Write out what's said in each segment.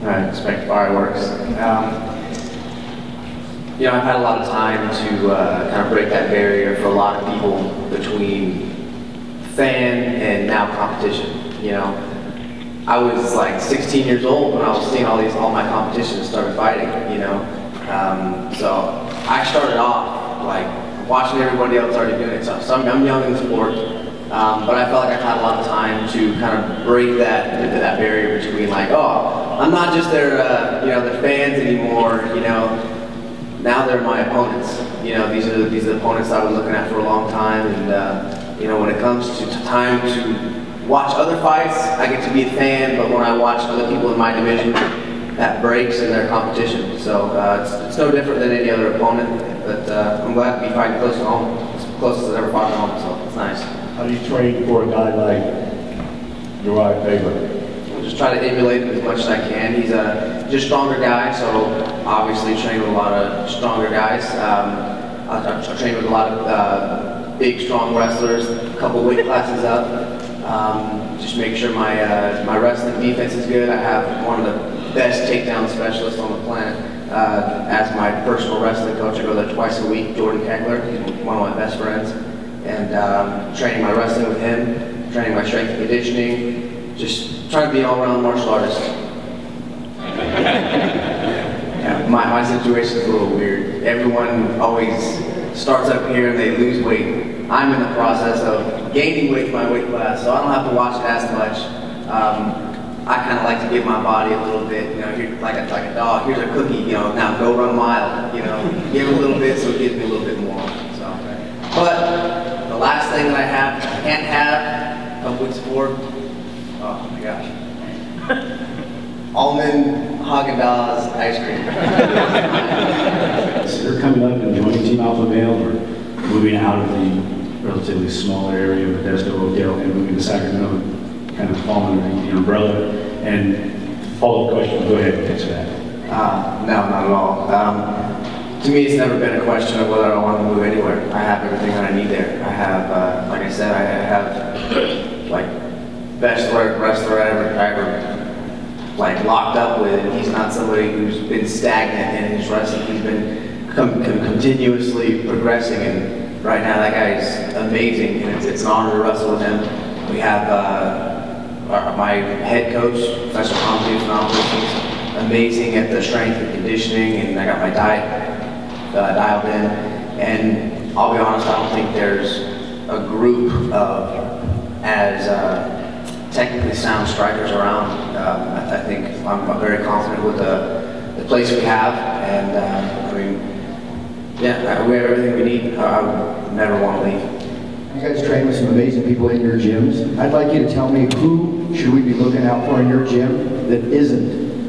I expect fireworks. You know, I've had a lot of time to kind of break that barrier for a lot of people between fan and now competition. You know, I was like 16 years old when I was seeing all my competitions started fighting. You know, so I started off like watching everybody else already doing it. So I'm young in the sport, but I felt like I've had a lot of time to kind of break that barrier between like, oh, I'm not just their you know, their fans anymore. You know. Now they're my opponents. You know, these are the opponents I was looking at for a long time, and you know, when it comes to time to watch other fights, I get to be a fan. But when I watch other people in my division, that breaks in their competition. So it's no different than any other opponent. But I'm glad to be fighting close to home. It's the closest I've ever fought at home, so it's nice. How do you train for a guy like Uriah Faber? Just try to emulate him as much as I can. He's just a stronger guy, so obviously train with a lot of stronger guys. I train with a lot of big, strong wrestlers, a couple weight classes up. Just make sure my wrestling defense is good. I have one of the best takedown specialists on the planet as my personal wrestling coach. I go there twice a week, Jordan Kegler. He's one of my best friends. And training my wrestling with him, training my strength and conditioning, just trying to be an all-around martial artist. Yeah, my situation is a little weird. Everyone always starts up here and they lose weight. I'm in the process of gaining weight in my weight class, so I don't have to watch it as much. I kind of like to give my body a little bit, you know, here, like a dog. Here's a cookie, you know. Now go run a mile, you know. Give it a little bit so it gives me a little bit more. So, but the last thing that I can't have of wood sport. Oh my gosh. Almond Haagen-Dazs ice cream. So you're coming up and joining Team Alpha Male, or moving out of the relatively small area of Modesto, Oakdale, and moving to Sacramento, and kind of falling under the umbrella. And follow-up question, go ahead and answer that. No, not at all. To me, it's never been a question of whether I want to move anywhere. I have everything that I need there. I have, like I said, I have like best wrestler I ever like locked up with. And he's not somebody who's been stagnant in his wrestling. He's been continuously progressing, and right now that guy is amazing, and it's an honor to wrestle with him. We have my head coach, Professor Phenomenal. He's amazing at the strength and conditioning, and I got my diet dialed in. And I'll be honest, I don't think there's a group of technically sound strikers around. I think I'm very confident with the place we have, and I mean, yeah, we have everything we need. I would never want to leave. You guys train with some amazing people in your gyms. I'd like you to tell me, who should we be looking out for in your gym that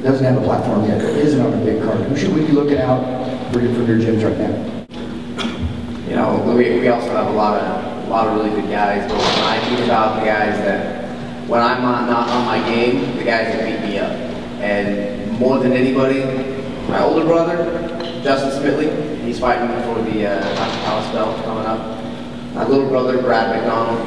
doesn't have a platform yet, that isn't on a big card? Who should we be looking out for from your gyms right now? You know, we also have a lot of really good guys, but when I think about the guys that, when I'm not on my game, the guys that beat me up. And more than anybody, my older brother, Justin Smitley, he's fighting for the Palace belt coming up. My little brother, Brad McDonald,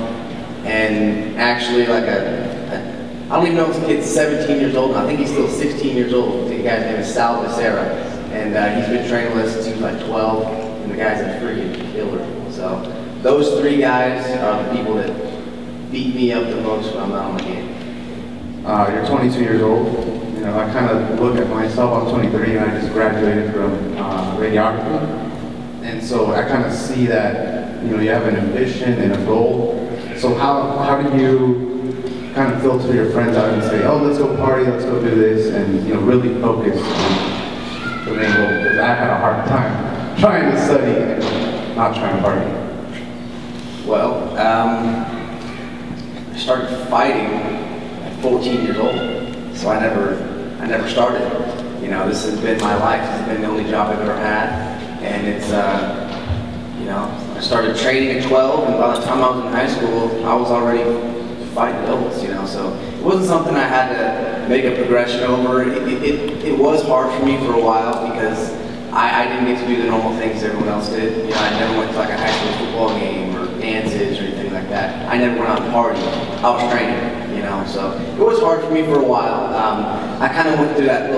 and actually like I don't even know if this kid's 17 years old, and I think he's still 16 years old. The guy's name is Sal Becerra, and he's been training with us since he was like 12, and the guy's a freaking killer. So those three guys are the people that beat me up the most when I'm not on my game. You're 22 years old. You know, I kind of look at myself. I'm 23, and I just graduated from radiography, and so I kind of see that, you know, you have an ambition and a goal. So how do you kind of filter your friends out and say, oh, let's go party, let's go do this, and, you know, really focus on the main goal? Because I had a hard time trying to study and not trying to party. Well, I started fighting at 14 years old, so I never started. You know, this has been my life. This has been the only job I've ever had, and it's, you know, I started training at 12, and by the time I was in high school, I was already fighting adults, you know, so it wasn't something I had to make a progression over. It was hard for me for a while because I didn't get to do the normal things everyone else did. You know, I never went to like a high school football game or dances or anything like that. I never went out and partied. I was training, you know, so it was hard hard for me for a while. I kind of went through that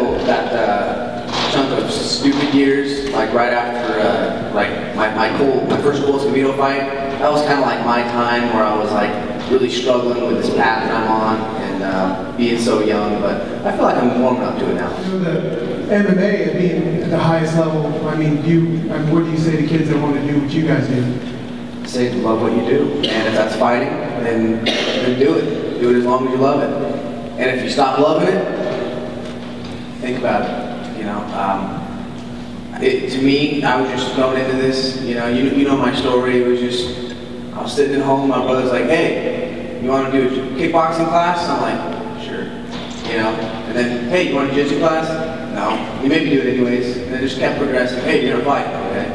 chunk of stupid years, like right after like my first Cool Escobedo fight. That was kind of like my time where I was like really struggling with this path that I'm on and being so young. But I feel like I'm warming up to it now. You know, the MMA and being at the highest level. I mean, what do you say to kids that want to do what you guys do? Say love what you do, and if that's fighting, then do it. Do it as long as you love it. And if you stop loving it, think about it. You know, to me, I was just thrown into this. You know my story. It was just I was sitting at home. My brother's like, "Hey, you want to do a kickboxing class?" I'm like, "Sure." You know, and then, "Hey, you want a jiu-jitsu class?" No. You maybe do it anyways. And it just kept progressing. "Hey, you're gonna fight, okay?"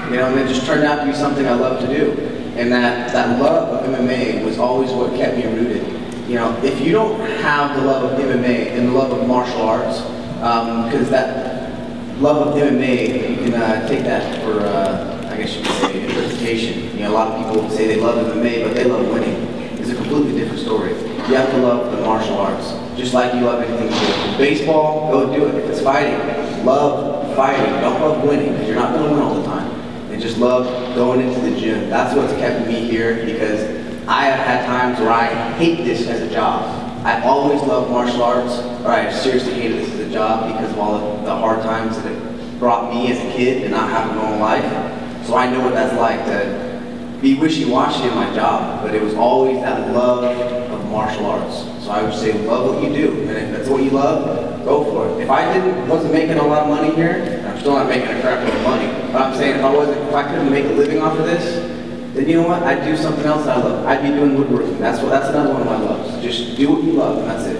You know, and it just turned out to be something I love to do. And that love of MMA was always what kept me rooted. You know, if you don't have the love of MMA and the love of martial arts, because that love of MMA, you can take that for, I guess you could say, interpretation. You know, a lot of people say they love MMA, but they love winning. It's a completely different story. You have to love the martial arts, just like you love anything you do. If it's baseball, go do it. If it's fighting, love fighting. Don't love winning, because you're not going to win all the time. And just love going into the gym. That's what's kept me here, because I have had times where I hate this as a job. I've always loved martial arts, or I seriously hated this as a job because of all of the hard times that it brought me as a kid and not having a normal life. So I know what that's like to be wishy-washy in my job, but it was always that love of martial arts. So I would say love what you do, and if that's what you love, go for it. If I wasn't making a lot of money here, and I'm still not making a crap load of money, but I'm saying if I couldn't make a living off of this, then you know what? I'd do something else that I love. I'd be doing woodworking. That's another one of my loves. Just do what you love, and that's it.